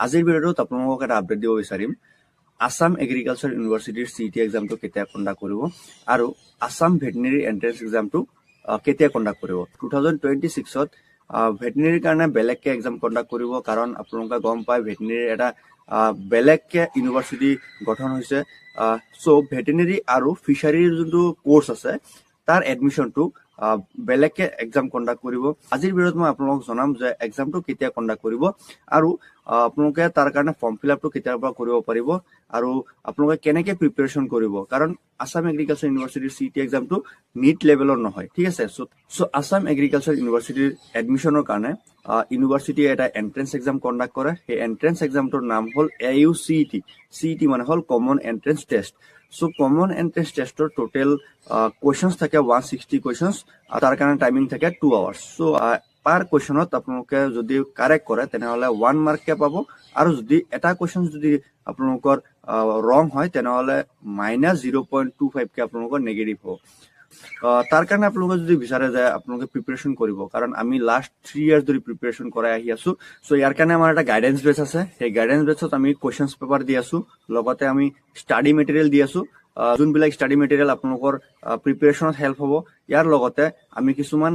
আজিৰ ভিডিঅ'টোত আপোনালোকক এটা আপডেট দিব বিচাৰিম আসাম এগ্ৰিকালচাৰ ইউনিভাৰ্চিটিৰ CET এক্সামটো কেতিয়া কণ্ডাক্ট কৰিব আৰু আসাম ভেটেনেৰী এন্ট্ৰেন্স এক্সামটো কেতিয়া কণ্ডাক্ট কৰিব 2026ত ভেটেনেৰীৰ কাৰণে বেলেগকে এক্সাম কণ্ডাক্ট কৰিব কাৰণ আপোনালোকে গম পায় ভেটেনেৰী এটা বেলেগকে ইউনিভাৰ্চিটি গঠন হৈছে সো ভেটেনেৰী আৰু ফিচাৰীৰ যোনটো কোৰ্স আছে তাৰ এডমিশনটো বেলেগকে এক্সাম কণ্ডাক্ট কৰিব আজিৰ ভিডিঅ'ত মই আপোনালোকক জনাম যে এক্সামটো কেতিয়া কণ্ডাক্ট কৰিব আৰু আপোনালোকে তাৰ কাৰণে ফৰ্ম ফিল আপটো কেতিয়াৰ পৰা কৰিব পাৰিব আৰু আপোনালোকে কেনেকে প্ৰিপাৰেচন কৰিব কাৰণ আসাম এগ্ৰিকালচাৰ ইউনিভাৰ্চিটিৰ CET এক্সামটো নিট লেভেলৰ নহয় ঠিক আছে সো আসাম এগ্ৰিকালচাৰ ইউনিভাৰ্চিটিৰ এডমিশনৰ কাৰণে ইউনিভাৰ্চিটিয়ে এটা এন্ট্ৰেন্স এক্সাম কণ্ডাক্ট কৰে সেই এন্ট্ৰেন্স এক্সামটোৰ নাম হ'ল AUCET CET মানে হ'ল common entrance test so common entrance টেষ্টৰ টোটেল কুৱেশ্যনছ থাকে 160 কুৱেশ্যনছ তাৰ কাৰণে টাইমিং থাকে 2 আৱাৰ্ছ সো পাৰ কুৱেশ্যনত আপোনালোকে যদি কাৰেক্ট কৰে তেনেহলে 1 মাৰ্ককে পাব আৰু যদি এটা কুৱেশ্যন যদি আপোনালোকৰ ৰং হয় তেনেহলে -0.25 কে আপোনালোকৰ নেগেটিভ হ'ব তাৰ কাৰণে আপোনালোকে যদি বিচাৰে যে আপোনালোকে প্ৰিপাৰেচন কৰিব কাৰণ আমি লাষ্ট 3 ইয়াৰ্স ধৰি প্ৰিপাৰেচন কৰাই আহি আছো সো ইয়াৰ কাৰণে আমাৰ এটা গাইডেন্স বেচ আছে সেই গাইডেন্স বেচত আমি কুৱেশ্যনছ পেপাৰ দি আছো লগতে আমি ষ্টাডি মেটেৰিয়েল দি আছো যোনবিলাক ষ্টাডি মেটেৰিয়েল আপোনালোকৰ প্ৰিপাৰেচনত হেল্প হ'ব ইয়াৰ লগতে আমি কিছুমান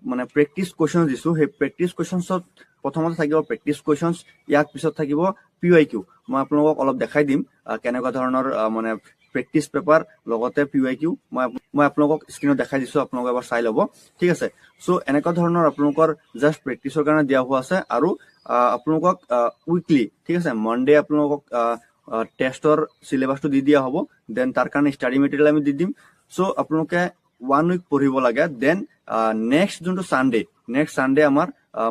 মানে প্ৰেক্টিস কুৱেশ্যনছ দিছো সেই প্ৰেক্টিস কুৱেশ্যনছত প্ৰথমতে থাকিব প্ৰেক্টিস কুৱেশ্যনছ ইয়াক পিছত থাকিব PYQ মই আপোনালোকক অলপ দেখাই দিম কেনেকুৱা ধৰণৰ মানে প্ৰেক্টিস পেপাৰ লগতে PYQ মই আপোনালোকক স্ক্ৰিনত দেখাই দিছো আপোনালোকে এবাৰ চাই ল'ব ঠিক আছে সো এনেকুৱা ধৰণৰ আপোনালোকৰ জাস্ট প্ৰেক্টিসৰ কাৰণে দিয়া হোৱা আছে আৰু আপোনালোকক উইকলি ঠিক আছে মনডে আপোনালোকক টেষ্টৰ সিলেবাসটো দি দিয়া হ'ব দেন তাৰ কাৰণে ষ্টাডি মেটেৰিয়েল আমি দি দিম সো আপোনালোকে 1 উইক পঢ়িব লাগে দেন নেক্সট যোনটো সানডে আমাৰ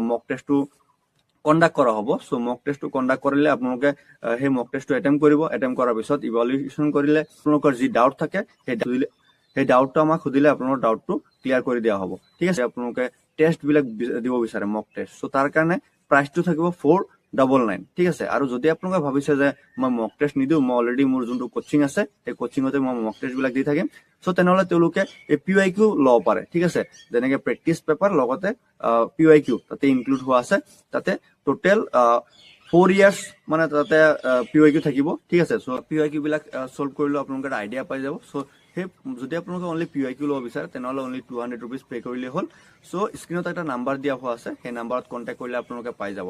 মক টেষ্টটো কণ্ডাক্ট কৰা হ'ব সো মক টেষ্টটো কণ্ডাক্ট কৰিলে আপোনালোকে সেই মক টেষ্টটো এটেম্প কৰিব এটেম্প কৰাৰ পিছত ইভালুৱেশ্যন কৰিলে আপোনালোকৰ যি ডাউট থাকে সেই ডাউটটো আমাক সুধিলে আপোনালোকৰ ডাউটটো ক্লিয়াৰ কৰি দিয়া হ'ব ঠিক আছে আপোনালোকে টেষ্ট বিলাক দিব বিচাৰে মক টেষ্ট সো তাৰ কাৰণে প্ৰাইচটো থাকিব 499 ঠিক আছে আৰু যদি আপোনালোকে ভাবিছে যে মই মক টেষ্ট নিদিও মই অলৰেডি মোৰ যোনটো কোচিং আছে সেই কোচিংতে মই মক টেষ্ট বিলাক দি থাকিম সো তেনেহলে তেওঁলোকে এই PYQ লব পাৰে ঠিক আছে যেনেকে প্ৰেক্টিস পেপাৰ লগতে PYQ তাতে ইনক্লুড হোৱা আছে তাতে টোটেল 4 ইয়াৰ্স মানে তাতে PYQ থাকিব ঠিক আছে সো PYQ বিলাক সলভ কৰিলে আপোনালোকে এটা আইডিয়া পাই যাব সো সেই যদি আপোনালোকে অনলি PYQ লব বিচাৰে তেনেহলে অনলি 200 रुपीस পে কৰিলে হ'ল সো স্ক্ৰিনত এটা নাম্বাৰ দিয়া হোৱা আছে সেই নাম্বাৰত কন্টাক্ট কৰিলে আপোনালোকে পাই যাব